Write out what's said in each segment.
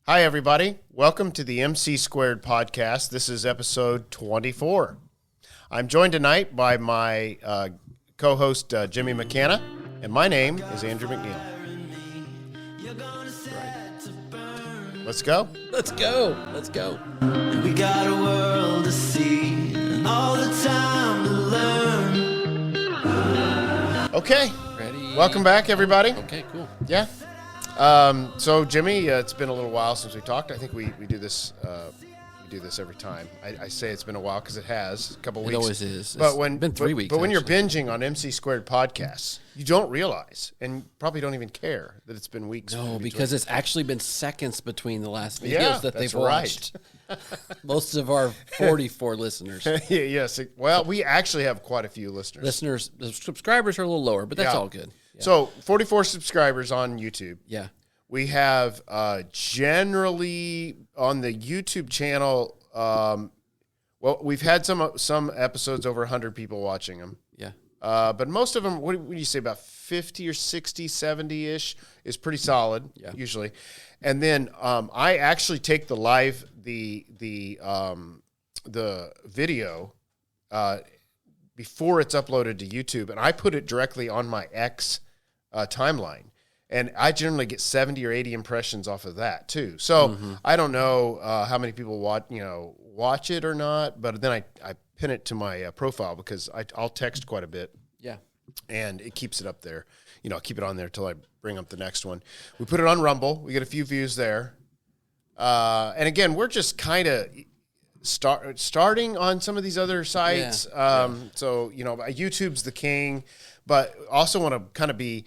Hi, everybody. Welcome to the MC Squared podcast. This is episode 24. I'm joined tonight by my co-host, Jimmy McKenna, and my name is Andrew McNeil. Right. Let's go. Let's go. Let's go. We got a world to see and all the time to learn. Okay. Ready? Welcome back, everybody. Okay, cool. Yeah. So Jimmy, it's been a little while since we talked. I think we do this. We do this every time. I say it's been a while because it has a couple weeks. It always is. But It's been 3 weeks. But when you're binging on MC Squared podcasts, you don't realize, and probably don't even care that it's been weeks. No, because it's actually been seconds between the last videos Yeah, that they've that's watched. Most of our 44 listeners. Yes. Well, we actually have quite a few listeners. The subscribers are a little lower, but that's Yeah. all good. Yeah. So 44 subscribers on YouTube. Yeah. We have generally on the YouTube channel. Well, we've had some episodes over 100 people watching them. Yeah. But most of them, what would you say, about 50 or 60, 70-ish is pretty solid, usually. And then I actually take the video before it's uploaded to YouTube, and I put it directly on my X timeline. And I generally get 70 or 80 impressions off of that too. So I don't know how many people watch it or not, but then I pin it to my profile because I'll text quite a bit. Yeah. And it keeps it up there. I'll keep it on there till I bring up the next one. We put it on Rumble. We get a few views there. And again, we're just kind of starting on some of these other sites. So, YouTube's the king, but also want to kind of be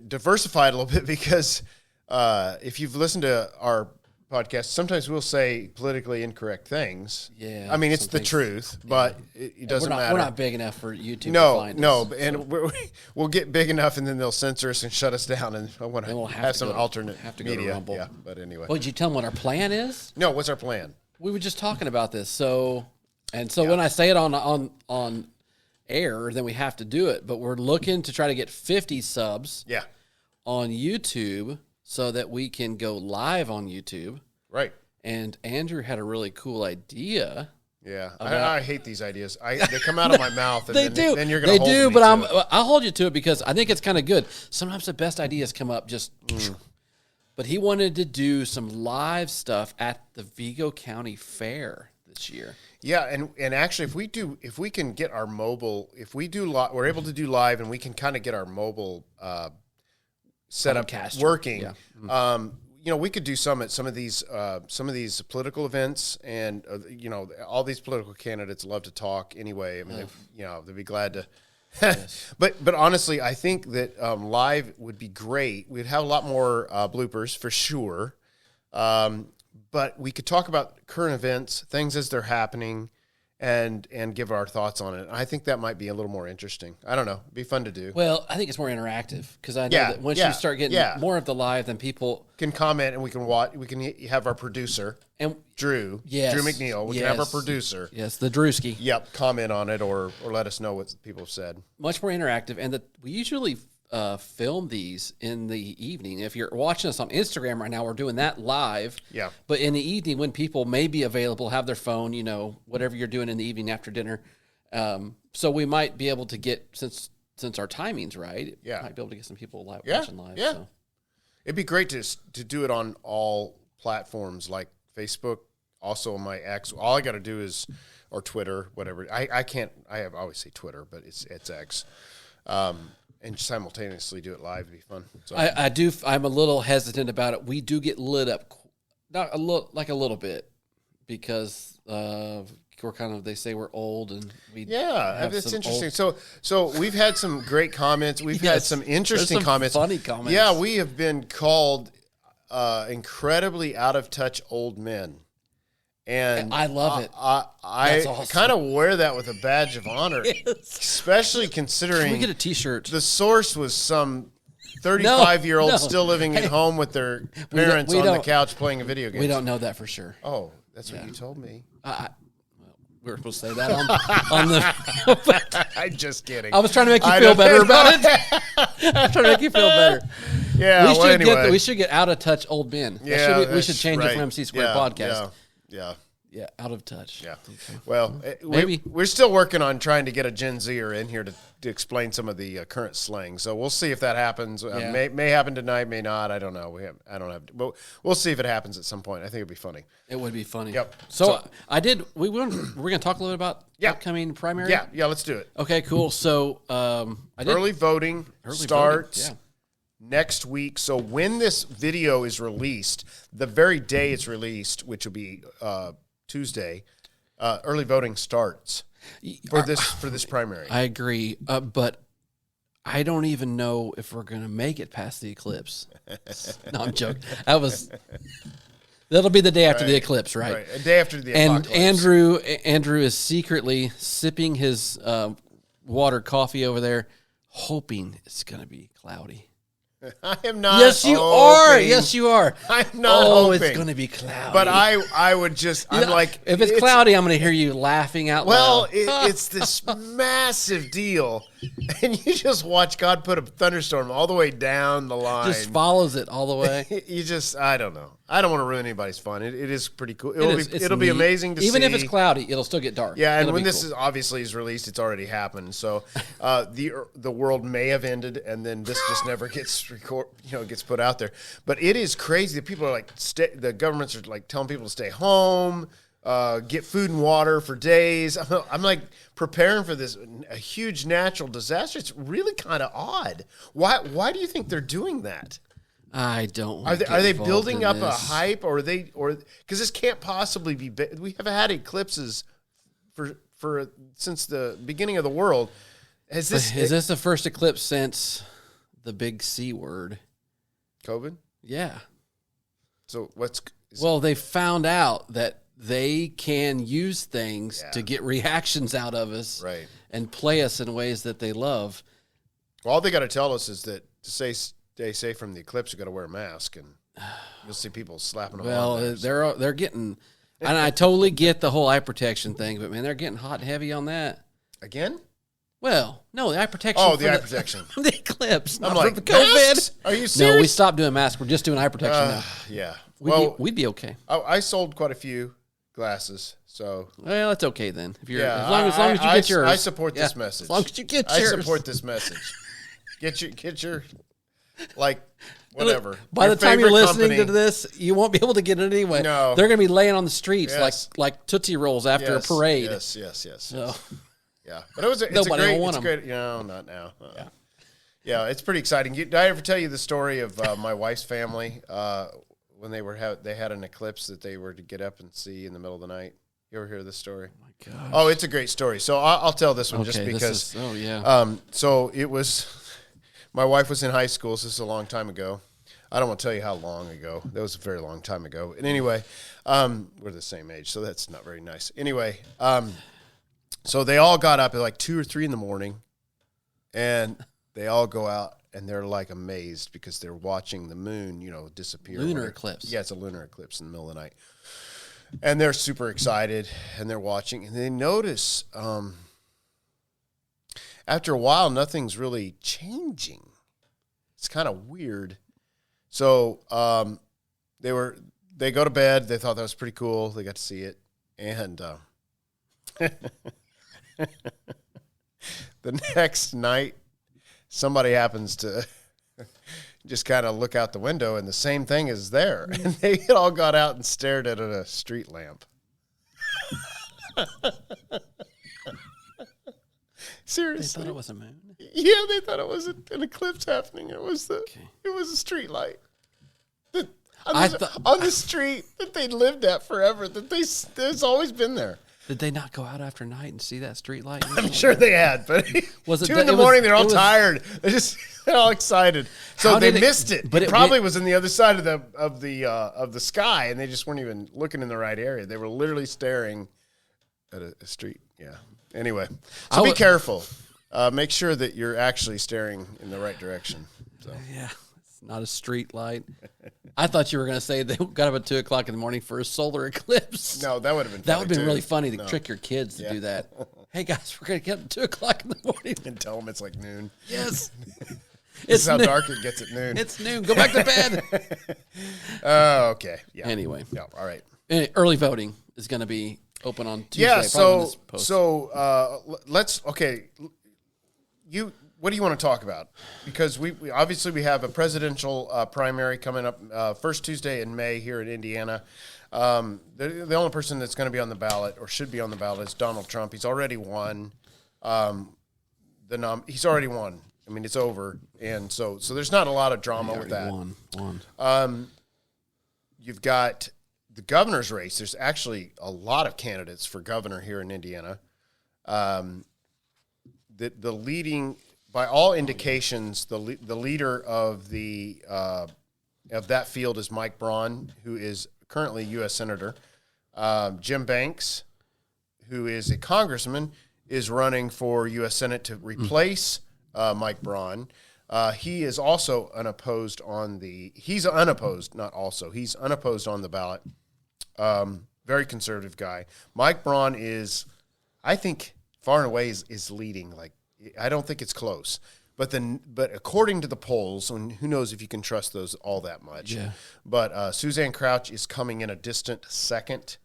diversified a little bit because if you've listened to our podcast, sometimes we'll say politically incorrect things. Yeah. I mean, it's the truth, but it doesn't matter. We're not big enough for YouTube to find us. And we'll get big enough and then they'll censor us and shut us down, and I want to have some alternate media. Go to Rumble. Yeah, but anyway. Well, did you tell them what our plan is? No, what's our plan? We were just talking about this. So when I say it on air, then we have to do it. But we're looking to try to get 50 subs on YouTube so that we can go live on YouTube. Right. And Andrew had a really cool idea. Yeah. I hate these ideas. They come out of my mouth. And then you're going to hold me They do, to but I'll hold you to it because I think it's kind of good. Sometimes the best ideas come up just... But he wanted to do some live stuff at the Vigo County Fair this year. Yeah, and actually, if we can get our mobile, we're able to do live, and we can kind of get our mobile setup working. Yeah. We could do some at some of these political events, and all these political candidates love to talk anyway. I mean, they'd be glad to. Yes. But honestly, I think that live would be great. We'd have a lot more bloopers for sure. But we could talk about current events, things as they're happening, and give our thoughts on it. I think that might be a little more interesting. I don't know. It'd be fun to do. Well, I think it's more interactive because I know that once you start getting more of the live, then people can comment and we can watch. We can have our producer, and Drew McNeil. We can have our producer. Yes, the Drewski. Yep, comment on it or let us know what people have said. Much more interactive, and we usually film these in the evening. If you're watching us on Instagram right now, we're doing that live. Yeah. But in the evening, when people may be available, have their phone, whatever you're doing in the evening after dinner. So we might be able to get, since our timing's right, might be able to get some people watching live. Yeah. So. It'd be great to do it on all platforms like Facebook, also on my X. All I got to do is, or Twitter, whatever. I always say Twitter, but it's X. And simultaneously do it live would be fun. So. I'm a little hesitant about it. We do get lit up, not a little bit, because we're kind of, they say we're old and we that's interesting. So we've had some great comments. We've had some interesting comments, funny comments. Yeah, we have been called incredibly out of touch old men. And I love it. I awesome. Kind of wear that with a badge of honor, especially considering. Can we get a T-shirt? The source was some 35-year-old still living at home with their parents on the couch playing a video game. We don't know that for sure. Oh, that's what you told me. We were supposed to say that on the. I'm just kidding. I was trying to make you feel better about it. I was trying to make you feel better. Yeah, we should get out of touch old men. Yeah, we should change it from MC Squared podcast. Yeah, out of touch. Yeah. Okay. Well, maybe we're still working on trying to get a Gen Zer in here to explain some of the current slang. So we'll see if that happens. May happen tonight, may not. I don't know. I don't have. But we'll see if it happens at some point. I think it'd be funny. It would be funny. Yep. So I did. We're going to talk a little bit about upcoming primary. Yeah. Let's do it. Okay. Cool. So early voting starts next week. So when this video is released, the very day it's released, which will be Tuesday, early voting starts for this primary. I agree, but I don't even know if we're going to make it past the eclipse. No, I'm joking. That'll be the day after the eclipse, right? Right, a day after the apocalypse. And Andrew is secretly sipping his water coffee over there, hoping it's going to be cloudy. I am not. Yes, you are. Yes, you are. I'm not. Hoping. It's going to be cloudy. But I would just. I'm like, if it's cloudy, I'm going to hear you laughing out loud. Well, it's this massive deal, and you just watch God put a thunderstorm all the way down the line. Just follows it all the way. I don't know. I don't want to ruin anybody's fun. It is pretty cool. It'll be amazing to see. Even if it's cloudy, it'll still get dark. Yeah, and when this is obviously is released, it's already happened. So the world may have ended, and then this just never gets gets put out there. But it is crazy that people are like, the governments are like telling people to stay home, get food and water for days. I'm like preparing for this a huge natural disaster. It's really kind of odd. Why do you think they're doing that? I don't. Are they building up a hype, or because this can't possibly be? We have had eclipses for since the beginning of the world. Is this the first eclipse since the big C word? COVID? Yeah. So they found out that they can use things to get reactions out of us, right, and play us in ways that they love. Well, all they got to tell us is that to stay safe from the eclipse, you got to wear a mask, and you'll see people slapping them. Well, they're getting, and I totally get the whole eye protection thing, but man, they're getting hot and heavy on that again. Well, no, the eye protection. Oh, the eye protection. The eclipse. I'm like, for COVID. Masks? Are you serious? No, we stopped doing masks. We're just doing eye protection now. Yeah. We'd be okay. I sold quite a few glasses, so. Well, that's okay then. If you're as long as you get yours. I support this message. As long as you get yours. I support this message. Get your like whatever. By the time you're listening to this, you won't be able to get it anyway. No. They're going to be laying on the streets like Tootsie Rolls after a parade. Yes. So. Yeah, but it's great. No, not now. Yeah, it's pretty exciting. Did I ever tell you the story of my wife's family when they had an eclipse that they were to get up and see in the middle of the night? You ever hear this story? Oh my gosh. Oh, it's a great story. So I'll tell this one just because. So it was. My wife was in high school, so this is a long time ago. I don't want to tell you how long ago. That was a very long time ago. And anyway, we're the same age, so that's not very nice. Anyway, so they all got up at like 2 or 3 in the morning, and they all go out, and they're like amazed because they're watching the moon, disappear. Lunar eclipse. Yeah, it's a lunar eclipse in the middle of the night. And they're super excited, and they're watching, and they notice after a while, nothing's really changing. It's kind of weird. So they go to bed. They thought that was pretty cool. They got to see it. And the next night, somebody happens to just kind of look out the window, and the same thing is there. And they all got out and stared at a street lamp. Seriously, they thought it was a moon. Yeah, they thought it was an eclipse happening. It was a street light on the street that they lived at forever. There's always been there. Did they not go out after night and see that street light? I'm sure they had, but was it 2 in the morning? They're all tired. They're all excited. So they missed it. But it probably was in the other side of the sky, and they just weren't even looking in the right area. They were literally staring at a street. Yeah. Anyway, so be careful. Make sure that you're actually staring in the right direction. So. Yeah, it's not a street light. I thought you were going to say they got up at 2 o'clock in the morning for a solar eclipse. No, that would have been. That would have been really funny to trick your kids to do that. Hey guys, we're going to get up at 2 o'clock in the morning and tell them it's like noon. Yes. This is how dark it gets at noon. It's noon. Go back to bed. Oh, okay. Yeah. Anyway. Yeah. All right. Early voting is going to be open on Tuesday. Yeah. Let's. Okay. What do you want to talk about? Because we obviously have a presidential primary coming up first Tuesday in May here in Indiana. The only person that's going to be on the ballot or should be on the ballot is Donald Trump. He's already won. He's already won. I mean, it's over, and so there's not a lot of drama with that. Won. You've got the governor's race. There's actually a lot of candidates for governor here in Indiana. The leading, by all indications, the leader of that field is Mike Braun, who is currently U.S. Senator. Jim Banks, who is a congressman, is running for U.S. Senate to replace Mike Braun. He is also unopposed he's unopposed on the ballot. Very conservative guy. Mike Braun is, I think, far and away is leading. Like, I don't think it's close. But according to the polls, and who knows if you can trust those all that much. Yeah. But Suzanne Crouch is coming in a distant second.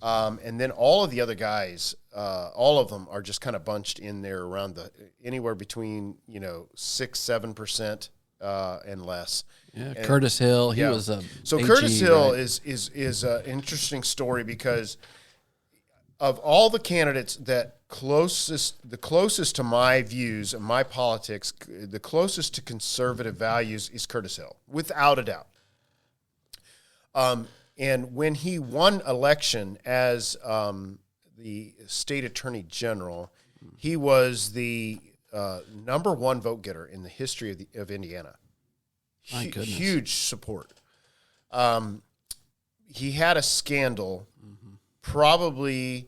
And then all of the other guys, all of them are just kind of bunched in there around anywhere between 6-7% and less. Yeah, and, Curtis Hill, he was a so AG, Curtis Hill right? is an interesting story because of all the candidates the closest to my views and my politics, the closest to conservative values is Curtis Hill, without a doubt. And when he won election as the state attorney general, he was the number one vote getter in the history of Indiana. My goodness. Huge support. He had a scandal probably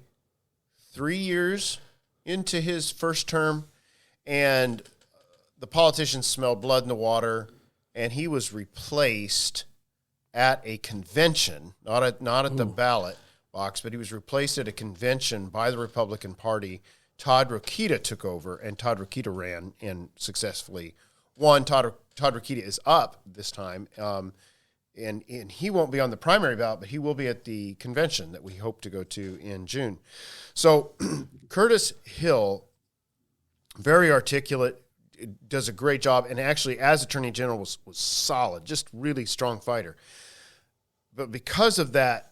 3 years into his first term, and the politicians smelled blood in the water, and he was replaced at a convention, not at the ballot box, but he was replaced at a convention by the Republican Party. Todd Rokita took over, and Todd Rokita ran and successfully won. Todd Rokita is up this time, and he won't be on the primary ballot, but he will be at the convention that we hope to go to in June. So Curtis Hill, very articulate, does a great job, and actually as Attorney General was solid, just really strong fighter. But because of that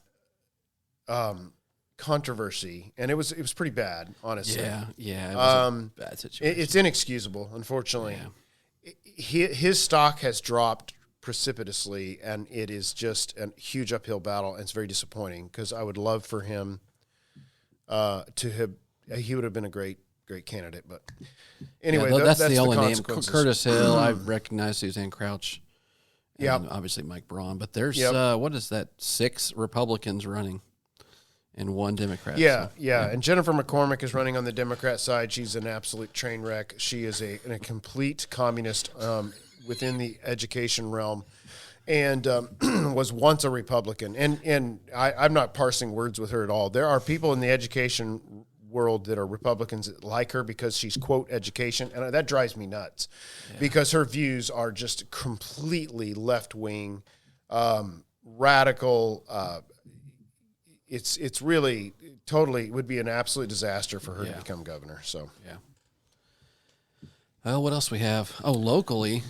controversy, and it was pretty bad, honestly. Yeah, it was a bad situation. It's inexcusable, unfortunately. Yeah. His stock has dropped precipitously, and it is just a huge uphill battle, and it's very disappointing because I would love for him he would have been a great candidate. But anyway, that's the only name. Curtis Hill, I recognize Suzanne Crouch. And obviously Mike Braun, but there's what is that? 6 Republicans running and 1 Democrat. Yeah. And Jennifer McCormick is running on the Democrat side. She's an absolute train wreck. She is a complete communist within the education realm, and was once a Republican. And I'm not parsing words with her at all. There are people in the education world that are Republicans that like her because she's, quote, education, and that drives me nuts because her views are just completely left-wing, radical. It's really totally would be an absolute disaster for her to become governor. So well, what else we have? Oh, locally.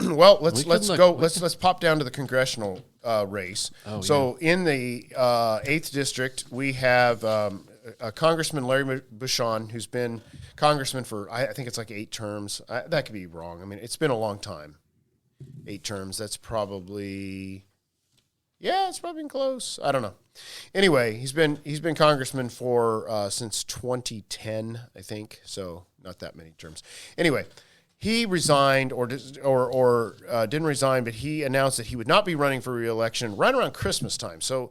Well, let's go. Let's pop down to the congressional race. In the 8th district, we have Congressman Larry Bucshon, who's been congressman for I think it's like 8 terms. That could be wrong. I mean, it's been a long time. 8 terms. That's probably it's probably been close. I don't know. Anyway, he's been congressman for since 2010, I think. So not that many terms. Anyway. He resigned or didn't resign, but he announced that he would not be running for re-election right around Christmas time. So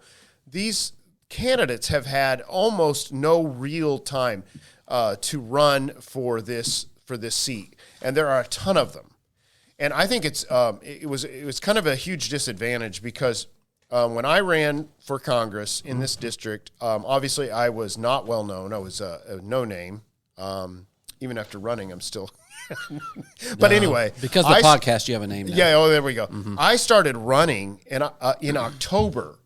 these candidates have had almost no real time to run for this seat, and there are a ton of them. And I think it was kind of a huge disadvantage because when I ran for Congress in this district, obviously I was not well known. I was a no name. Even after running, I'm still But anyway, because the podcast, you have a name now. Yeah. Oh, there we go. Mm-hmm. I started running in October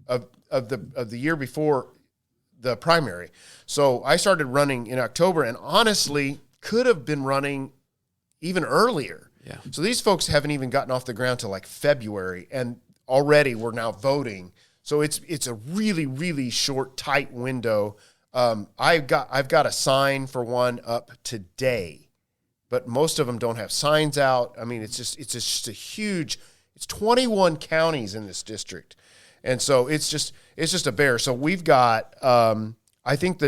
of the year before the primary. So I started running in October, and honestly, could have been running even earlier. Yeah. So these folks haven't even gotten off the ground till like February, and already we're now voting. So it's a really, really short, tight window. I've got a sign for one up today, but most of them don't have signs out. I mean, it's just a huge. It's 21 counties in this district, and so it's just a bear. So we've got. I think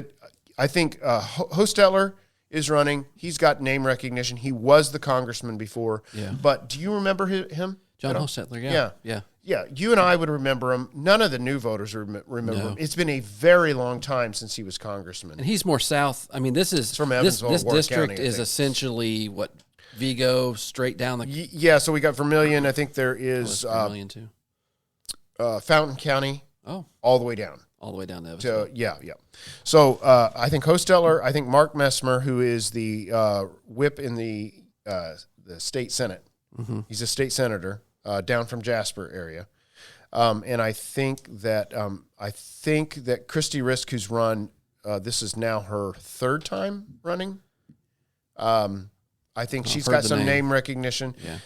Hostetler is running. He's got name recognition. He was the congressman before. Yeah. But do you remember him? John Hostetler. Yeah. Yeah. You and I would remember him. None of the new voters remember him. It's been a very long time since he was congressman. And he's more south. I mean, this is from Evansville, this district County, is essentially what Vigo straight down the. Yeah. So we got Vermilion. I think there is Vermilion too. Fountain County. Oh. All the way down. All the way down to Evansville. Yeah. So I think Hostetler, I think Mark Messmer, who is the whip in the state Senate. Mm-hmm. He's a state senator down from Jasper area. And I think that Christy Risk, who's run, this is now her third time running. I think she's got some name recognition. Yeah.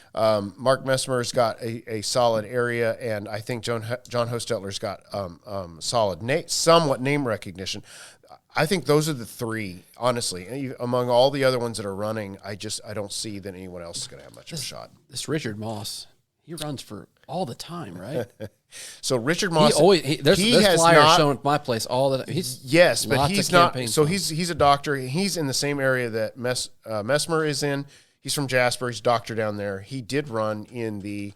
Mark Messmer's got a solid area, and I think John Hostetler's got solid somewhat name recognition. I think those are the three, honestly. Among all the other ones that are running, I don't see that anyone else is going to have much of a shot. This Richard Moss, he runs for all the time, right? So Richard Moss, there's flyers shown at my place all the time. But he's not. So he's a doctor. He's in the same area that Messmer is in. He's from Jasper. He's a doctor down there. He did run in the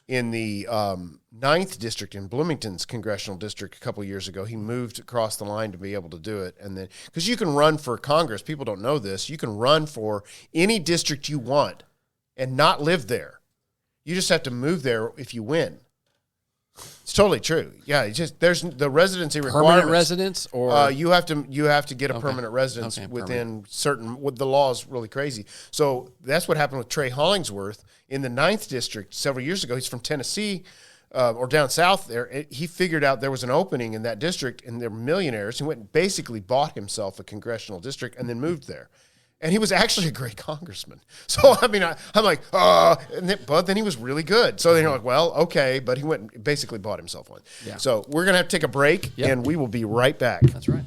9th district in Bloomington's congressional district a couple years ago. He moved across the line to be able to do it, and then because you can run for Congress, people don't know this. You can run for any district you want and not live there. You just have to move there if you win. It's totally true. Yeah, there's the residency requirements. Permanent residence, or you have to get a permanent residence within certain. The law is really crazy. So that's what happened with Trey Hollingsworth in the 9th district several years ago. He's from Tennessee, or down south there. He figured out there was an opening in that district, and they're millionaires. He went and basically bought himself a congressional district and then moved there. And he was actually a great congressman. So, I mean, I'm like, but then he was really good. So they're like, well, okay, but he went and basically bought himself one. Yeah. So we're going to have to take a break, and we will be right back. That's right.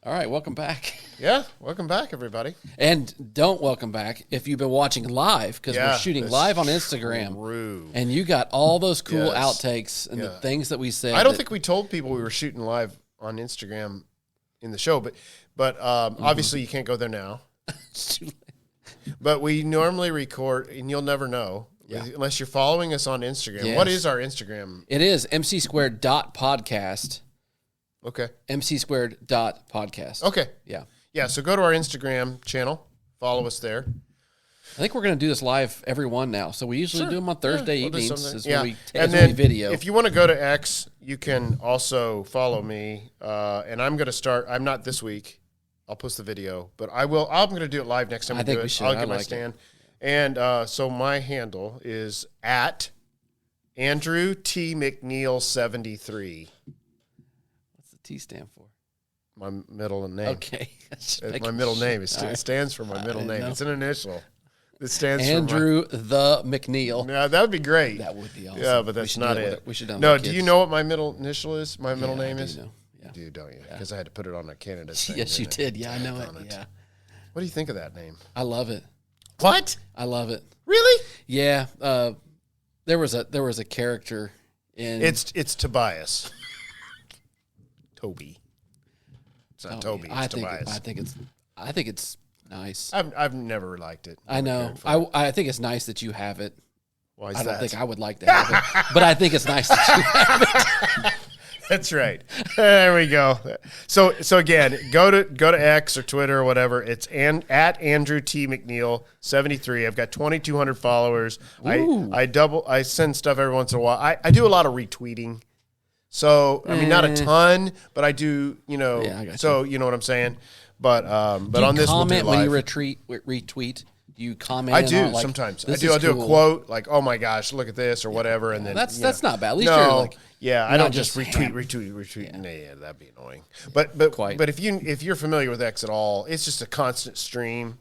All right, welcome back. Yeah, welcome back, everybody. And don't welcome back if you've been watching live, because we're shooting live on Instagram. True. And you got all those cool outtakes and the things that we said. I don't think we told people we were shooting live on Instagram in the show, but obviously you can't go there now. But we normally record, and you'll never know unless you're following us on Instagram. Yes. What is our Instagram? It is mc2.podcast. Okay. mc2.podcast. Okay. Yeah. Yeah, so go to our Instagram channel. Follow us there. I think we're going to do this live every one now. So we usually do them on Thursday evenings. And then video. If you want to go to X, you can also follow me. And I'm going to start. I'm not this week. I'll post the video, but I will. I'm going to do it live next time we do it. We should. I'll get my stand. And so my handle is at Andrew T. McNeil 73. What's the T stand for? My middle name. Okay. My middle name. It stands for my middle name. It's an initial. It stands Andrew the McNeil. Yeah, that would be great. That would be awesome. Yeah, but that's not it. We should. No, do you know what my middle initial is? My middle name is? Know. Yeah. You do, don't you? Because I had to put it on a candidate thing. Yes, you did. Yeah, I know it. Yeah. What do you think of that name? I love it. What? I love it. Really? Yeah. There was a character in. It's Tobias. Toby. It's not Toby. It's Tobias. I think it's nice. I've never liked it. I know. I think it's nice that you have it. Why is I don't that? think I would like to have it, but I think it's nice that you have it. That's right. There we go. So again, go to X or Twitter or whatever. It's at Andrew T. McNeil 73. I've got 2,200 followers. I send stuff every once in a while. I do a lot of retweeting. So I mean, not a ton, but I do. You know. Yeah, I got so you know what I'm saying. But on this, comment we'll do live. when you retweet. Do you comment? I do like, sometimes. I do a quote like, "Oh my gosh, look at this" or whatever, and then that's not bad. At least no, you're like, I don't just retweet. Yeah, that'd be annoying. But if you're familiar with X at all, it's just a constant stream,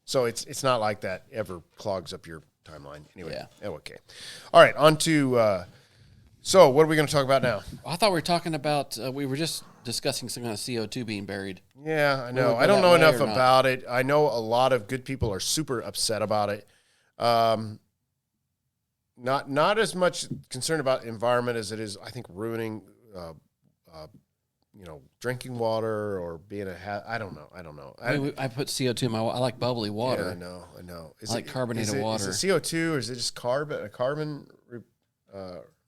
so it's not like that ever clogs up your timeline. Anyway, okay. All right, on to. So what are we going to talk about now? I thought we were talking about. We were just discussing some kind of CO2 being buried. Yeah, I know. I don't know enough about it. I know a lot of good people are super upset about it. Not as much concerned about environment as it is, I think, ruining, drinking water or being I don't know. I put CO2 in my. I like bubbly water. Yeah, I know. I like carbonated water. Is it CO2 or is it just a carbon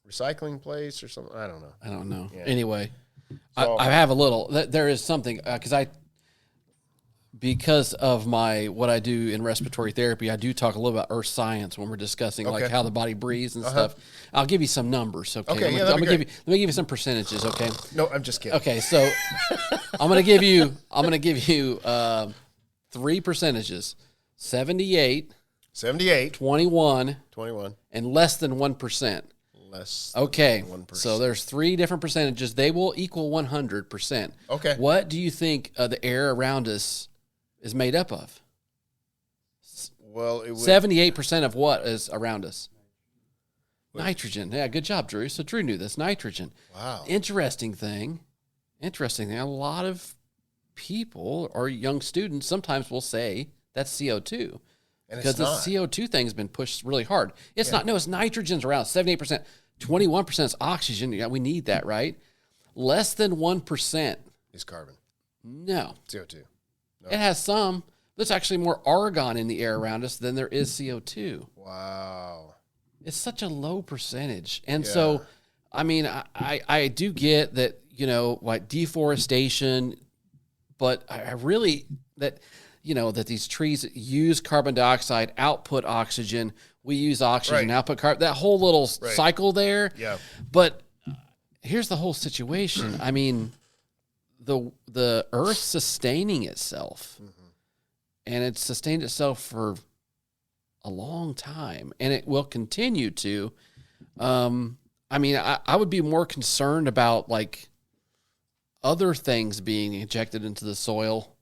recycling place or something? I don't know. Yeah. Anyway. So, I have a little. There is something because of what I do in respiratory therapy. I do talk a little about earth science when we're discussing like how the body breathes and stuff. I'll give you some numbers. Okay. Let me give you some percentages. Okay. No, I'm just kidding. Okay, so I'm gonna give you 3 percentages: 78, 21, and less than 1%. Okay, 1%. So there's 3 different percentages. They will equal 100%. Okay. What do you think the air around us is made up of? Well, it would... 78% of what is around us? Nitrogen. Yeah, good job, Drew. So Drew knew this. Nitrogen. Wow. Interesting thing. A lot of people or young students sometimes will say that's CO2. Because the CO2 thing's been pushed really hard. It's not. No, it's nitrogen's around 78%. 21% is oxygen. Yeah, we need that, right? Less than 1% is carbon. No. CO2. No. It has some. There's actually more argon in the air around us than there is CO2. Wow. It's such a low percentage. And so, I mean, I do get that, like deforestation, but I really, that these trees use carbon dioxide, output oxygen. We use oxygen, output carbon. That whole little cycle there. Yeah. But here's the whole situation. I mean, the Earth's sustaining itself, and it's sustained itself for a long time, and it will continue to. I mean, I would be more concerned about like other things being injected into the soil.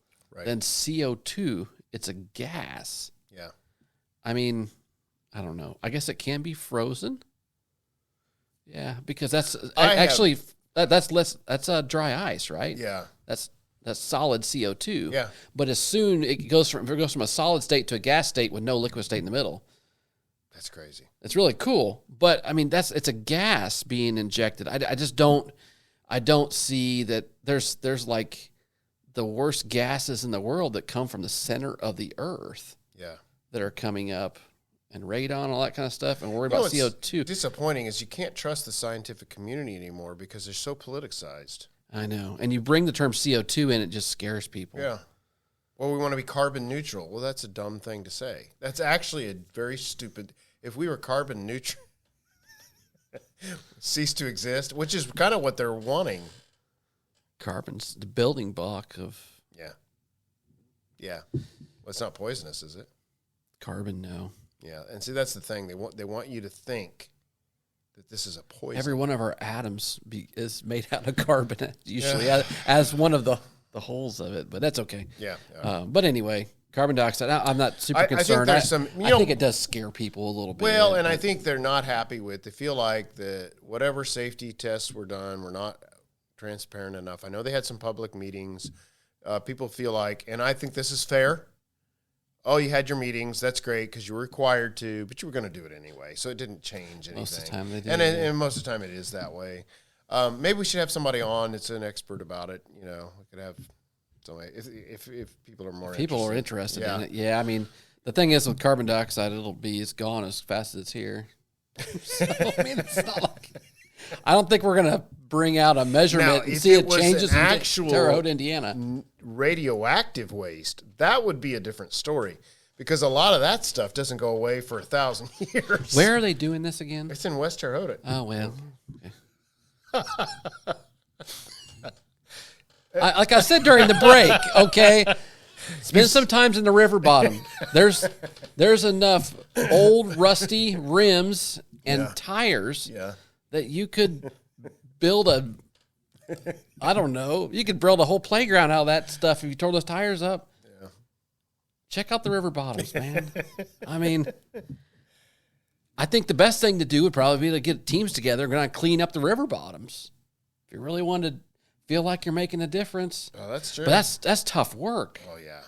Then CO2, it's a gas. Yeah. I mean, I don't know. I guess it can be frozen. Yeah, because that's dry ice, right? Yeah. That's solid CO2. Yeah. But as soon it goes from a solid state to a gas state with no liquid state in the middle. That's crazy. It's really cool. But I mean, it's a gas being injected. I just don't see that there's like the worst gases in the world that come from the center of the earth that are coming up, and radon, all that kind of stuff, and worry about CO2. Disappointing is you can't trust the scientific community anymore because they're so politicized. I know. And you bring the term CO2 in, it just scares people. Yeah. Well, we want to be carbon neutral. Well, that's a dumb thing to say. That's actually a very stupid... If we were carbon neutral, cease to exist, which is kind of what they're wanting. Carbon's the building block of... Yeah. Well, it's not poisonous, is it? Carbon, no. Yeah, and see, that's the thing. They want you to think that this is a poison. Every one of our atoms is made out of carbon, usually, as one of the holes of it, but that's okay. Yeah. But anyway, carbon dioxide, I'm not super concerned. I think it does scare people a little bit. Well, and I think they're not happy with, they feel like whatever safety tests were done were not transparent enough. I know they had some public meetings. People feel like, and I think this is fair. Oh, you had your meetings. That's great because you were required to, but you were going to do it anyway. So it didn't change anything. Most of the time they did. And most of the time it is that way. Maybe we should have somebody on that's an expert about it. We could have somebody if people are more interested in it. Yeah, I mean, the thing is with carbon dioxide, it's gone as fast as it's here. So, I mean, it's not like... I don't think we're going to bring out a measurement and see it changes in Terre Haute, Indiana. Radioactive waste, that would be a different story because a lot of that stuff doesn't go away for 1,000 years. Where are they doing this again? It's in West Terre Haute. Oh, well. Okay. like I said during the break, okay, spend some time in the river bottom. There's enough old rusty rims and tires that you could build I don't know, you could build a whole playground out of that stuff if you tore those tires up. Yeah. Check out the river bottoms, man. I mean, I think the best thing to do would probably be to get teams together and clean up the river bottoms. If you really want to feel like you're making a difference. Oh, that's true. But that's tough work. Oh, yeah.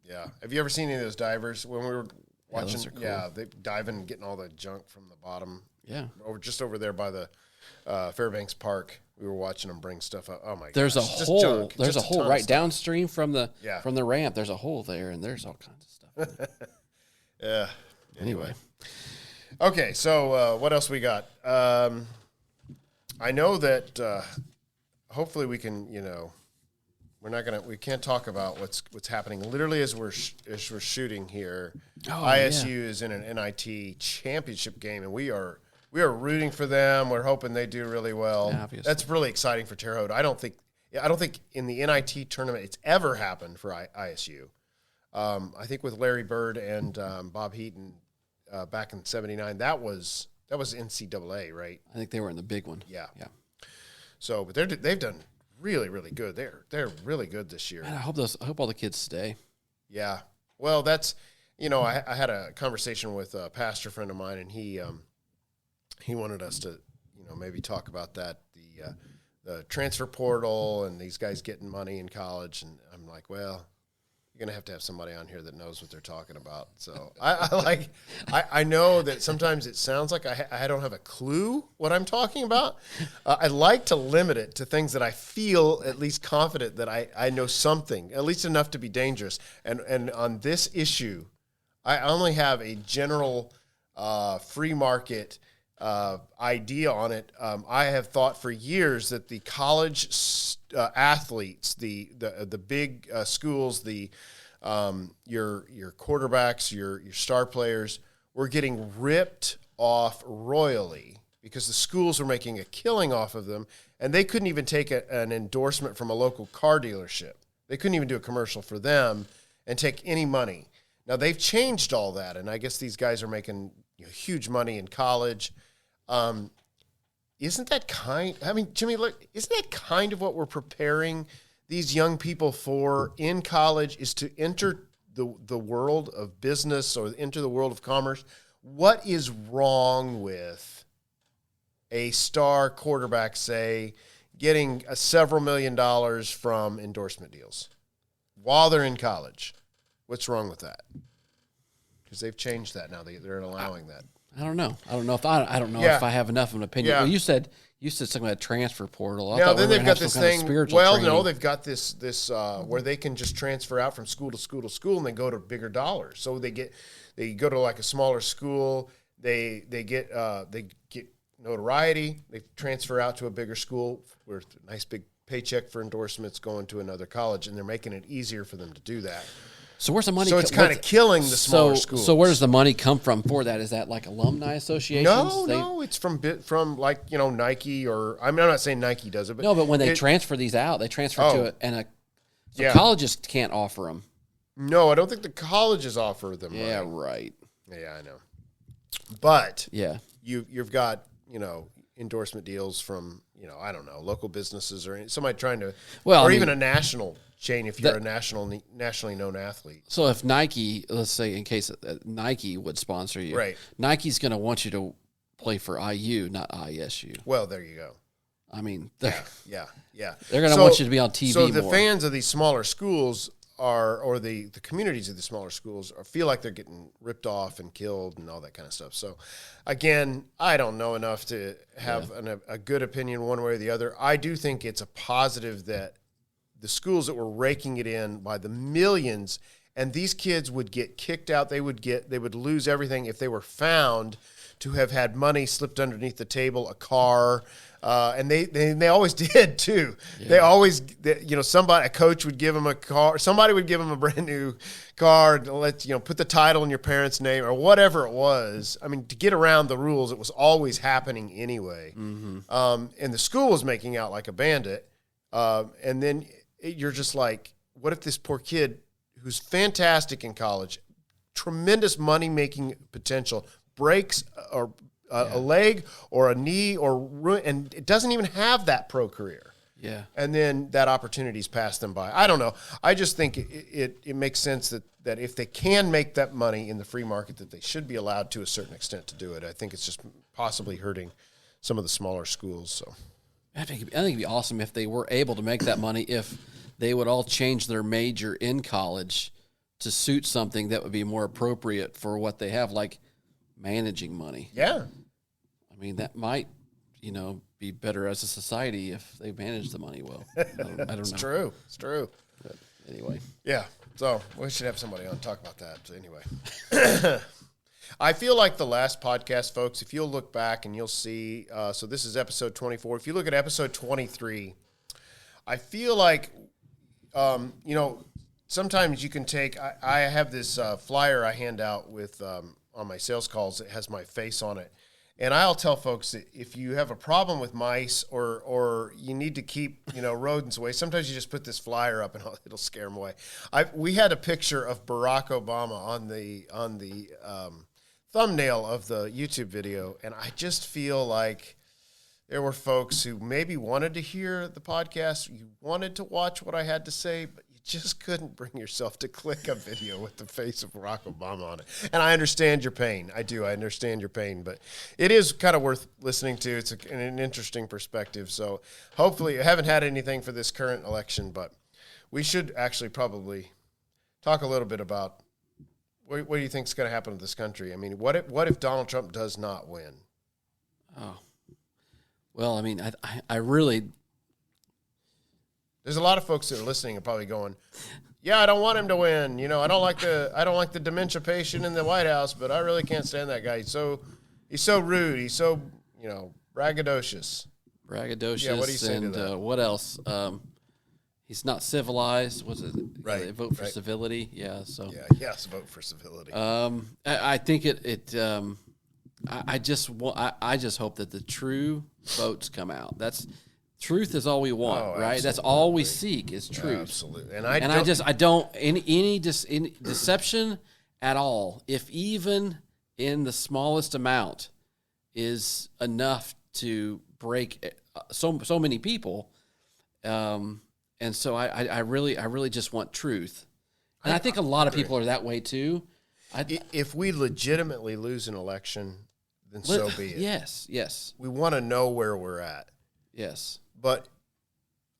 Yeah. Have you ever seen any of those divers when we were watching? Cool. Yeah, they diving and getting all the junk from the bottom. Yeah. Just over there by the Fairbanks Park. We were watching them bring stuff up. Oh, my God. There's a hole. There's a hole right downstream from the ramp. There's a hole there, and there's all kinds of stuff. Yeah. Anyway. Okay, so what else we got? I know that hopefully we can, we can't talk about what's happening. Literally as we're shooting here, ISU is in an NIT championship game, and we are rooting for them. We're hoping they do really well. Yeah, that's really exciting for Terre Haute. I don't think in the NIT tournament it's ever happened for ISU. I think with Larry Bird and Bob Heaton back in '79, that was NCAA, right? I think they were in the big one. Yeah. So, but they've done really, really good. They're really good this year. Man, I hope all the kids stay. Yeah. Well, that's I had a conversation with a pastor friend of mine, and he wanted us to maybe talk about that the transfer portal and these guys getting money in college, and I'm like, well, you're going to have somebody on here that knows what they're talking about. So I know that sometimes it sounds like I don't have a clue what I'm talking about. I like to limit it to things that I feel at least confident that I know something, at least enough to be dangerous. And on this issue, I only have a general free market idea on it. I have thought for years that the college athletes, the big schools, your quarterbacks, your star players were getting ripped off royally because the schools were making a killing off of them, and they couldn't even take an endorsement from a local car dealership. They couldn't even do a commercial for them and take any money. Now they've changed all that, and I guess these guys are making huge money in college. Isn't that Jimmy, look, isn't that kind of what we're preparing these young people for in college, is to enter the world of business or enter the world of commerce? What is wrong with a star quarterback, say, getting several $1 million from endorsement deals while they're in college? What's wrong with that? Because they've changed that now. They're allowing that. I don't know. I don't know if I have enough of an opinion. Yeah. Well, you said something about transfer portal. Now then they've got this thing. Well, no, they've got this where they can just transfer out from school to school to school, and they go to bigger dollars. So they go to like a smaller school. They get notoriety. They transfer out to a bigger school where a nice big paycheck for endorsements going to another college, and they're making it easier for them to do that. So where's the money? So it's kind of killing the smaller schools. So where does the money come from for that? Is that like alumni associations? No, it's from like Nike, or I'm not saying Nike does it, but no. But when they transfer these out, they transfer to it, and colleges can't offer them. No, I don't think the colleges offer them. Yeah, right. Yeah, I know. But yeah, you've got endorsement deals from I don't know, local businesses or somebody trying to, or even a national chain if you're a nationally known athlete. So if Nike, let's say in case Nike would sponsor you, right? Nike's going to want you to play for IU, not ISU. Well, there you go. I mean, yeah. They're going to want you to be on TV. So the fans of these smaller schools or the communities of the smaller schools feel like they're getting ripped off and killed and all that kind of stuff. So, again, I don't know enough to have a good opinion one way or the other. I do think it's a positive that the schools that were raking it in by the millions, and these kids would get kicked out. They would lose everything if they were found to have had money slipped underneath the table, a car. And they always did too. Yeah. They always, a coach would give them a car. Somebody would give them a brand new car to put the title in your parents' name or whatever it was. I mean, to get around the rules, it was always happening anyway. Mm-hmm. And the school was making out like a bandit. And then you're just like, what if this poor kid who's fantastic in college, tremendous money-making potential, breaks a leg or a knee and it doesn't even have that pro career. Yeah. And then that opportunity's passed them by. I don't know. I just think it makes sense that if they can make that money in the free market, that they should be allowed to a certain extent to do it. I think it's just possibly hurting some of the smaller schools. So I think it'd be awesome if they were able to make that money, if they would all change their major in college to suit something that would be more appropriate for what they have, like managing money. Yeah. I mean, that might, be better as a society if they manage the money well. I don't know. It's true. But anyway. Yeah. So we should have somebody on to talk about that. So anyway. I feel like the last podcast, folks, if you'll look back and you'll see, so this is episode 24. If you look at episode 23, I feel like, sometimes you can take, I have this flyer I hand out with on my sales calls that has my face on it. And I'll tell folks that if you have a problem with mice or you need to keep, rodents away, sometimes you just put this flyer up and it'll scare them away. We had a picture of Barack Obama on the thumbnail of the YouTube video, and I just feel like there were folks who maybe wanted to hear the podcast, you wanted to watch what I had to say, but you just couldn't bring yourself to click a video with the face of Barack Obama on it. And I understand your pain. I do. I understand your pain, but it is kind of worth listening to. It's an interesting perspective. So hopefully, I haven't had anything for this current election, but we should actually probably talk a little bit about what do you think is going to happen to this country? I mean, what if Donald Trump does not win? Oh, well, I mean, I really. There's a lot of folks that are listening and probably going, "Yeah, I don't want him to win. I don't like the dementia patient in the White House, but I really can't stand that guy. He's so rude. He's so braggadocious." Braggadocious. Yeah, what do you say and to that? What else? He's not civilized. Was it? Right. They vote for civility. Yeah. So. Yeah. Yes. Vote for civility. I think I just hope that the true votes come out. Truth is all we want, right? Absolutely. That's all we seek is truth. Absolutely. And I don't any deception at all, if even in the smallest amount, is enough to break so many people. And so I really just want truth. And I think a lot of people are that way too. If we legitimately lose an election, then so be it. Yes. We want to know where we're at. Yes. But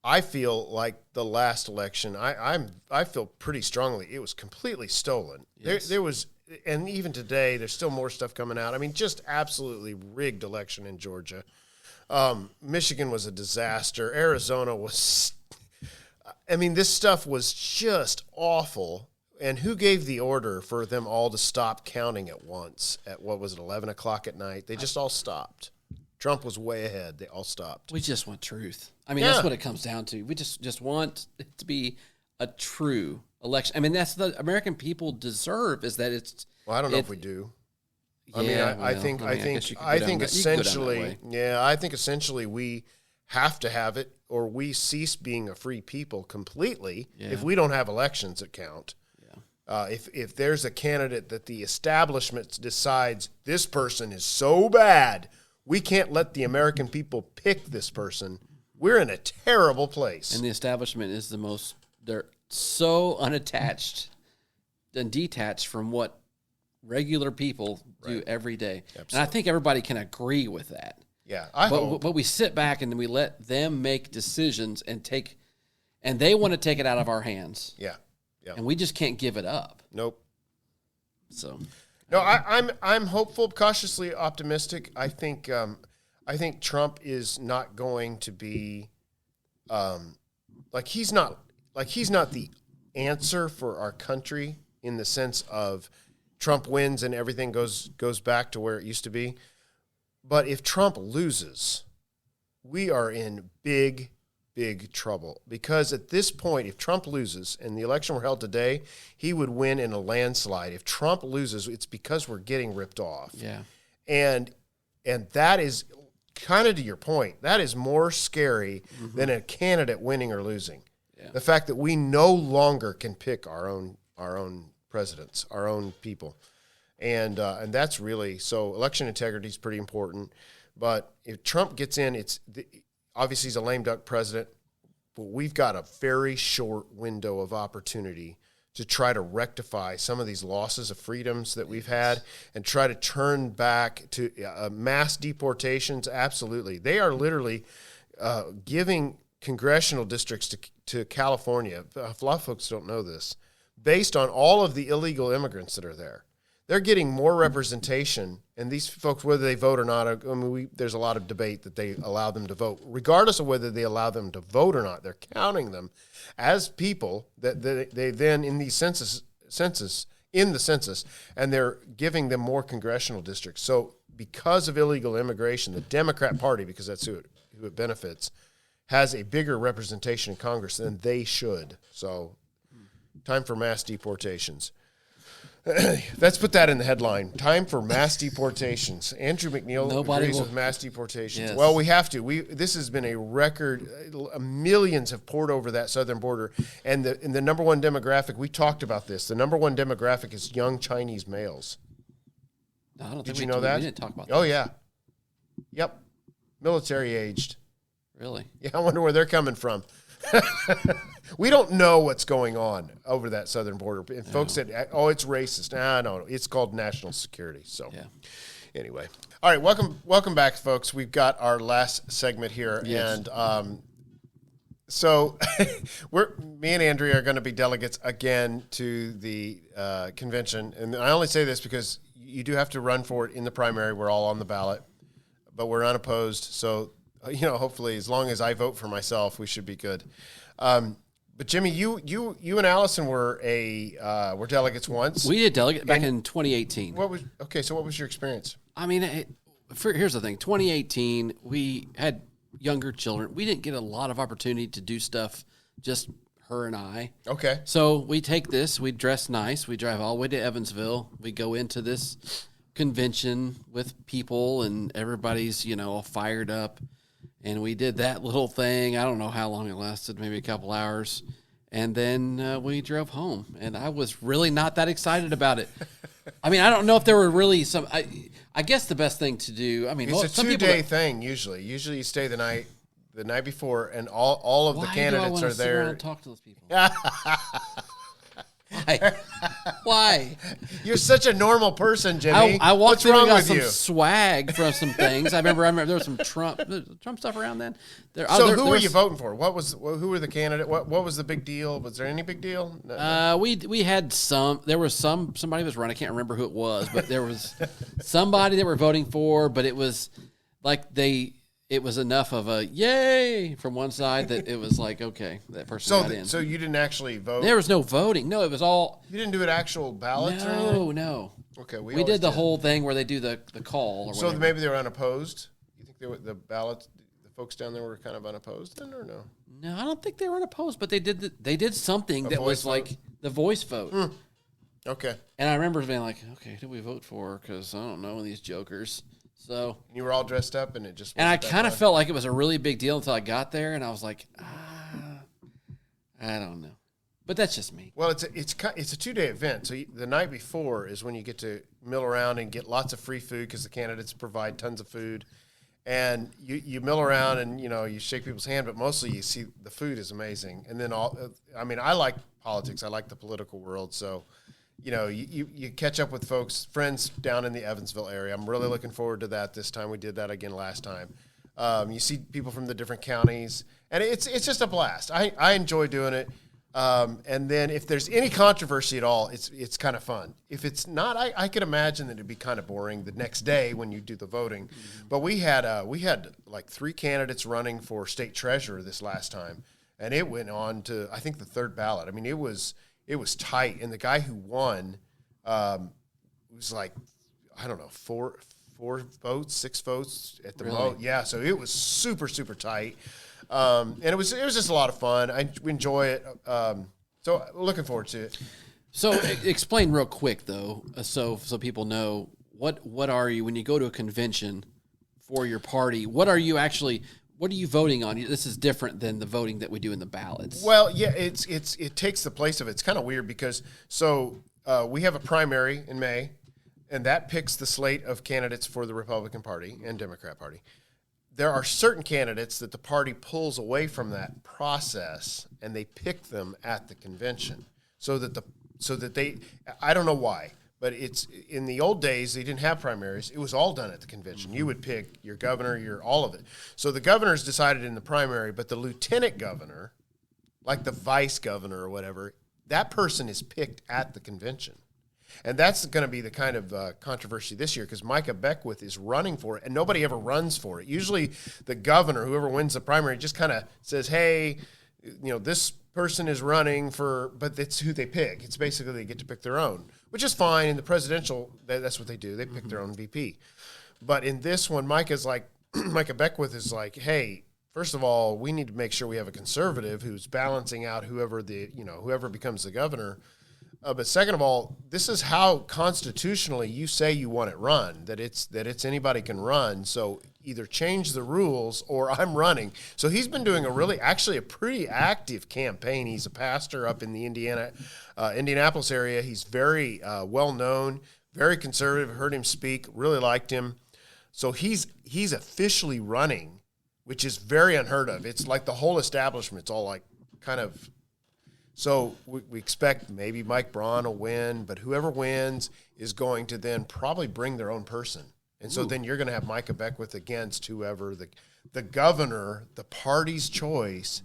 I feel like the last election, I feel pretty strongly it was completely stolen. Yes. There was, and even today, there's still more stuff coming out. I mean, just absolutely rigged election in Georgia. Michigan was a disaster. Arizona was, this stuff was just awful. And who gave the order for them all to stop counting at once at, 11 o'clock at night? They just all stopped. Trump was way ahead. They all stopped. We just want truth. That's what it comes down to. We just want it to be a true election. That's the American people deserve, is that it's. Well, I don't know if we do. Yeah, I think essentially we have to have it, or we cease being a free people completely if we don't have elections that count. If there's a candidate that the establishment decides this person is so bad, we can't let the American people pick this person, we're in a terrible place. And the establishment is they're so unattached and detached from what regular people do every day. Absolutely. And I think everybody can agree with that. Yeah, But we sit back and we let them make decisions and they want to take it out of our hands. Yeah. And we just can't give it up. Nope. So, no, I'm hopeful, cautiously optimistic. I think Trump is not going to be he's not the answer for our country in the sense of Trump wins and everything goes back to where it used to be. But if Trump loses, we are in big trouble, because at this point, if Trump loses and the election were held today, he would win in a landslide. If Trump loses, it's because we're getting ripped off. Yeah. And that is kind of to your point, that is more scary than a candidate winning or losing. Yeah. The fact that we no longer can pick our own presidents, our own people. And that's really, so election integrity is pretty important. But if Trump gets in, obviously he's a lame duck president, but we've got a very short window of opportunity to try to rectify some of these losses of freedoms that we've had and try to turn back to mass deportations. Absolutely. They are literally giving congressional districts to California. A lot of folks don't know this. Based on all of the illegal immigrants that are there. They're getting more representation, and these folks, whether they vote or not, I mean, there's a lot of debate that they allow them to vote. Regardless of whether they allow them to vote or not, they're counting them as people that they then in the census, and they're giving them more congressional districts. So because of illegal immigration, the Democrat Party, because that's who it benefits, has a bigger representation in Congress than they should. So time for mass deportations. Let's put that in the headline. Time for mass deportations. Andrew McNeil agrees with mass deportations. Yes. Well, we have to. This has been a record. Millions have poured over that southern border. And the number one demographic, we talked about this, the number one demographic is young Chinese males. No, I don't Did you know that? We didn't talk about that. Oh, yeah. Yep. Military aged. Really? Yeah, I wonder where they're coming from. We don't know what's going on over that southern border. And folks said, "Oh, it's racist." No, it's called national security. So, anyway, all right, welcome back, folks. We've got our last segment here, and so me and Andrea are going to be delegates again to the convention. And I only say this because you do have to run for it in the primary. We're all on the ballot, but we're unopposed. So, hopefully, as long as I vote for myself, we should be good. But Jimmy, you and Allison were delegates once. We did delegate back in 2018. So what was your experience? I mean, here's the thing. 2018, we had younger children. We didn't get a lot of opportunity to do stuff, just her and I. Okay. So we take this, we dress nice, we drive all the way to Evansville, we go into this convention with people, and everybody's, all fired up. And we did that little thing. I don't know how long it lasted, maybe a couple hours. And then we drove home. And I was really not that excited about it. I mean, I don't know if there were really some I guess the best thing to do, it's a 2-day thing usually. Usually you stay the night before, and all of the candidates are there. Sit around and talk to those people? Why? You're such a normal person, Jimmy. I walked What's wrong got with some you? Swag from some things. I remember there was some Trump stuff around then. Who were you voting for? Who were the candidate? What was the big deal? Was there any big deal? No. We had some. There was somebody was running. I can't remember who it was, but there was somebody that we're voting for. But it was like it was enough of a yay from one side that it was like, okay, that person got in. So you didn't actually vote? There was no voting. No, it was all. You didn't do an actual ballot? No. Okay, we did the whole thing where they do the call. Or so maybe they were unopposed? You think the ballots, the folks down there were kind of unopposed then, or no? No, I don't think they were unopposed, but they did something that was like the voice vote. Okay. And I remember being like, okay, who do we vote for? Because I don't know, these jokers. So you were all dressed up, and it just. And I kind of felt like it was a really big deal until I got there, and I was like, I don't know, but that's just me. Well, it's a 2-day event, so the night before is when you get to mill around and get lots of free food because the candidates provide tons of food, and you mill around and you shake people's hand, but mostly you see the food is amazing, and then I like politics, I like the political world, so. You catch up with friends down in the Evansville area. I'm really looking forward to that this time. We did that again last time. You see people from the different counties, and it's just a blast. I enjoy doing it. And then if there's any controversy at all, it's kind of fun. If it's not, I could imagine that it'd be kind of boring the next day when you do the voting. But we had like 3 candidates running for state treasurer this last time, and it went on to I think the 3rd ballot. I mean, it was tight, and the guy who won was like, I don't know, 4 votes, 6 votes at the most. Yeah, so it was super, super tight, and it was just a lot of fun. We enjoy it, so looking forward to it. So explain real quick though, so people know what are you when you go to a convention for your party, what are you voting on? This is different than the voting that we do in the ballots. Well, yeah, it takes the place of it. It's kind of weird because we have a primary in May, and that picks the slate of candidates for the Republican Party and Democrat Party. There are certain candidates that the party pulls away from that process, and they pick them at the convention, so that they. I don't know why, but it's in the old days they didn't have primaries. It was all done at the convention. You would pick your governor, all of it. So the governor's decided in the primary, but the lieutenant governor, like the vice governor or whatever, that person is picked at the convention. And that's going to be the kind of controversy this year because Micah Beckwith is running for it, and nobody ever runs for it. Usually the governor, whoever wins the primary, just kind of says, hey, this person is running for, but it's who they pick. It's basically they get to pick their own, which is fine. In the presidential, that's what they do. They pick their own VP. But in this one, Micah Beckwith is like, hey, first of all, we need to make sure we have a conservative who's balancing out whoever becomes the governor. But second of all, this is how constitutionally you say you want it run, that it's anybody can run. So either change the rules or I'm running. So he's been doing a pretty active campaign. He's a pastor up in the Indianapolis area. He's very well known, very conservative. Heard him speak, really liked him. So he's officially running, which is very unheard of. It's like the whole establishment's all like kind of. So we expect maybe Mike Braun will win, but whoever wins is going to then probably bring their own person. And so then you're going to have Micah Beckwith against whoever the governor, the party's choice,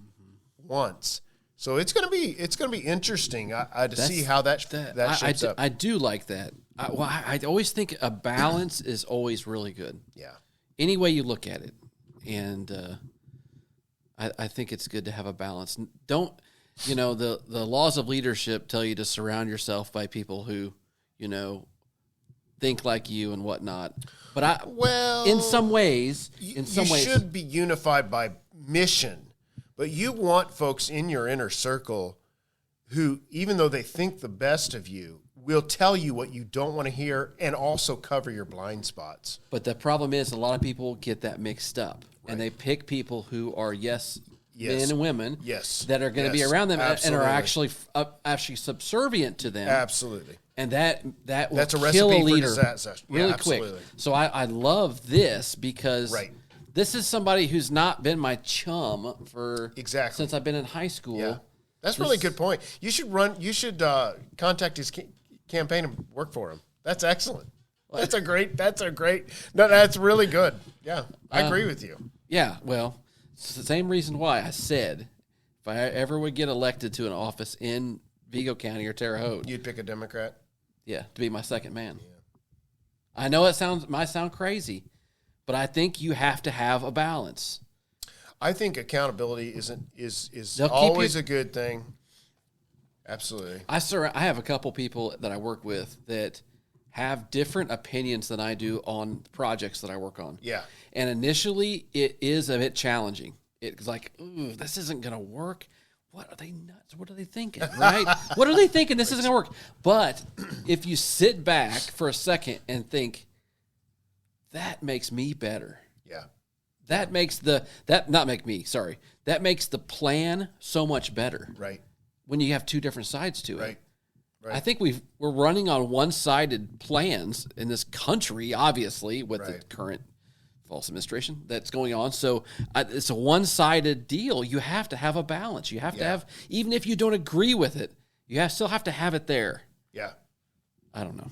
wants. So it's going to be interesting to see how that shapes up. I do like that. I always think a balance is always really good. Yeah. Any way you look at it, and I think it's good to have a balance. The laws of leadership tell you to surround yourself by people who, think like you and whatnot. But in some ways, you should be unified by mission. But you want folks in your inner circle who, even though they think the best of you, will tell you what you don't want to hear and also cover your blind spots. But the problem is a lot of people get that mixed up, and they pick people who are men and women that are going to be around them and are actually subservient to them. Absolutely. And that's a kill recipe a leader for disaster. really quick. So I love this because this is somebody who's not been my chum since I've been in high school. Yeah. That's really a good point. You should contact his campaign and work for him. That's excellent. That's really good. Yeah. I agree with you. Yeah. Well, it's the same reason why I said if I ever would get elected to an office in Vigo County or Terre Haute, you'd pick a Democrat. Yeah, to be my second man. Yeah. I know might sound crazy, but I think you have to have a balance. I think accountability is always a good thing. Absolutely. I have a couple people that I work with that have different opinions than I do on the projects that I work on. Yeah. And initially, it is a bit challenging. It's like, ooh, this isn't going to work. What are they nuts? What are they thinking, right? What are they thinking? This isn't going to work. But if you sit back for a second and think, that makes me better. Yeah. That makes that makes the plan so much better. Right. When you have two different sides to it. Right. I think we're running on one-sided plans in this country, obviously, with the current false administration that's going on. So it's a one-sided deal. You have to have a balance. You have to have, even if you don't agree with it, you still have to have it there. Yeah. I don't know.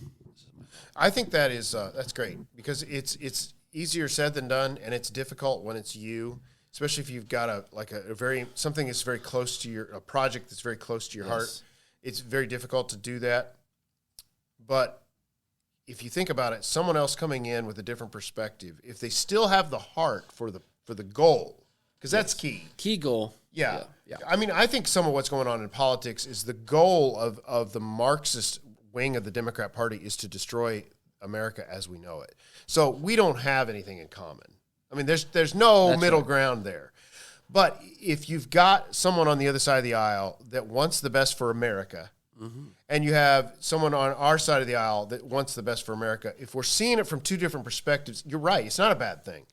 I think that's great because it's easier said than done, and it's difficult when it's you, especially if you've got a something that's very close to a project that's very close to your heart. It's very difficult to do that. But if you think about it, someone else coming in with a different perspective, if they still have the heart for the goal, because that's key. Key goal. Yeah. I mean, I think some of what's going on in politics is the goal of the Marxist wing of the Democrat Party is to destroy America as we know it. So we don't have anything in common. I mean, there's no middle ground there. But if you've got someone on the other side of the aisle that wants the best for America, and you have someone on our side of the aisle that wants the best for America, if we're seeing it from two different perspectives, you're right. It's not a bad thing.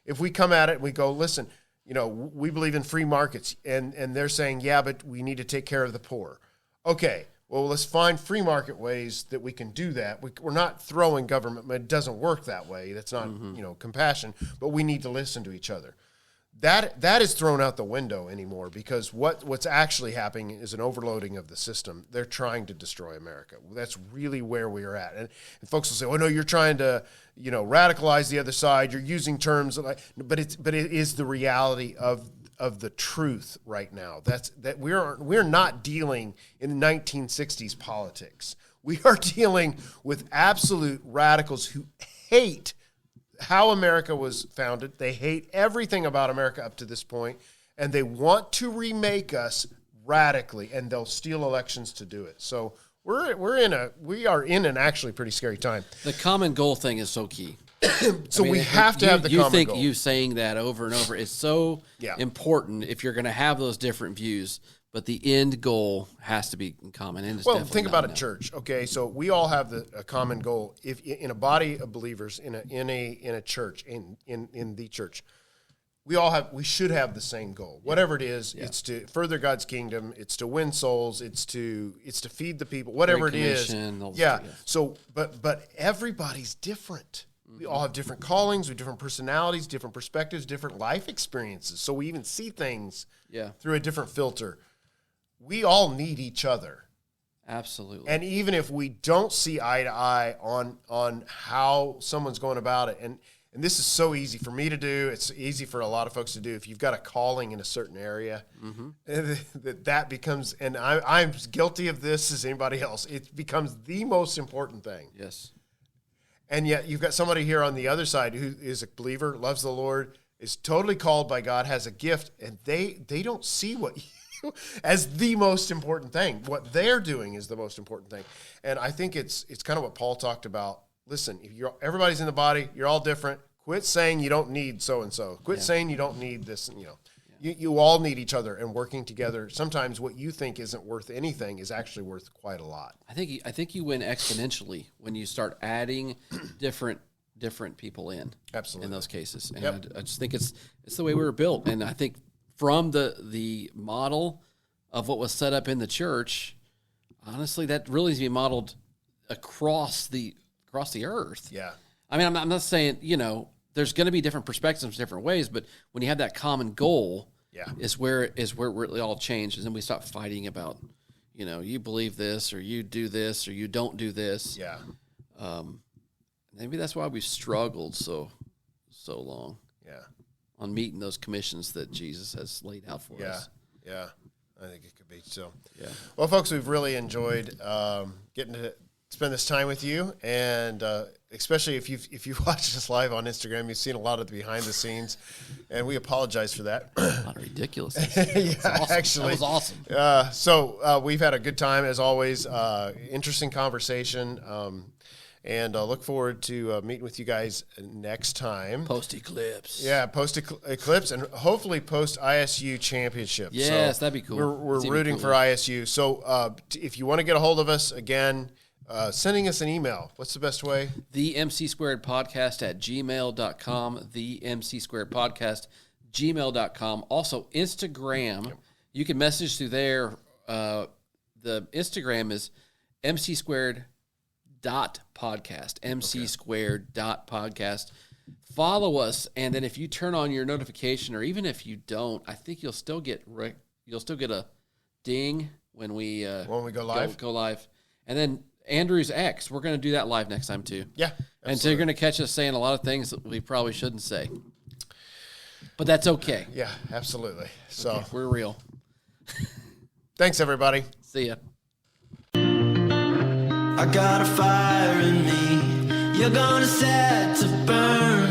if we come at it and we go, listen, we believe in free markets, and they're saying, yeah, but we need to take care of the poor. Okay, well, let's find free market ways that we can do that. We're not throwing government, but it doesn't work that way. That's not, compassion, but we need to listen to each other. That is thrown out the window anymore, because what's actually happening is an overloading of the system. They're trying to destroy America. That's really where we are at. And folks will say, "Oh no, you're trying to, radicalize the other side. You're using terms but it is the reality of the truth right now. That we're not dealing in the 1960s politics. We are dealing with absolute radicals who hate how America was founded. They hate everything about America up to this point, and they want to remake us radically, and they'll steal elections to do it. So we are in an actually pretty scary time. The common goal thing is so key. We have to have the common goal. You saying that over and over is so important if you're going to have those different views. But the end goal has to be common. And think about a church. Okay, so we all have a common goal. If in a body of believers in a church in the church, we should have the same goal. Whatever it is, it's to further God's kingdom. It's to win souls. It's to feed the people. Whatever it is. So, but everybody's different. We all have different callings, with different personalities, different perspectives, different life experiences. So we even see things through a different filter. We all need each other. Absolutely. And even if we don't see eye to eye on how someone's going about it, and this is so easy for me to do, it's easy for a lot of folks to do. If you've got a calling in a certain area, that becomes, and I'm guilty of this as anybody else, it becomes the most important thing. Yes. And yet you've got somebody here on the other side who is a believer, loves the Lord, is totally called by God, has a gift, and they don't see what as the most important thing. What they're doing is the most important thing. And I think it's kind of what Paul talked about. Listen, if everybody's in the body, you're all different. Quit saying you don't need so-and-so. Quit saying you don't need this, You all need each other, and working together. Sometimes what you think isn't worth anything is actually worth quite a lot. I think you win exponentially when you start adding different people in. Absolutely. In those cases. And I just think it's the way we were built. And I think from the model of what was set up in the church, honestly, that really needs to be modeled across the earth. Yeah. I mean, I'm not saying, there's going to be different perspectives, different ways, but when you have that common goal, is where it really all changes, and we stop fighting about, you believe this, or you do this, or you don't do this. Yeah. Maybe that's why we've struggled so long. Yeah. On meeting those commissions that Jesus has laid out for us. Yeah. I think it could be so. Yeah. Well, folks, we've really enjoyed getting to spend this time with you, and especially if you've watched us live on Instagram, you've seen a lot of the behind the scenes, and we apologize for that. A lot of ridiculousness. Awesome. Actually, that was awesome. So we've had a good time as always. Interesting conversation. And look forward to meeting with you guys next time. Post-eclipse. Yeah, post-eclipse, and hopefully post-ISU championship. Yes, that'd be cool. We're rooting for ISU. So if you want to get a hold of us, again, sending us an email. What's the best way? The MC Squared Podcast at gmail.com. The MC Squared Podcast, gmail.com. Also, Instagram. Yep. You can message through there. The Instagram is MC Squared .podcast, mcsquared.podcast. Follow us, and then if you turn on your notification, or even if you don't, I think you'll still get a ding when we go live. Go live, and then Andrew's X. We're going to do that live next time too. Yeah, absolutely. And so you're going to catch us saying a lot of things that we probably shouldn't say, but that's okay. Yeah, absolutely. So okay, we're real. Thanks, everybody. See ya. I got a fire in me, you're gonna set to burn.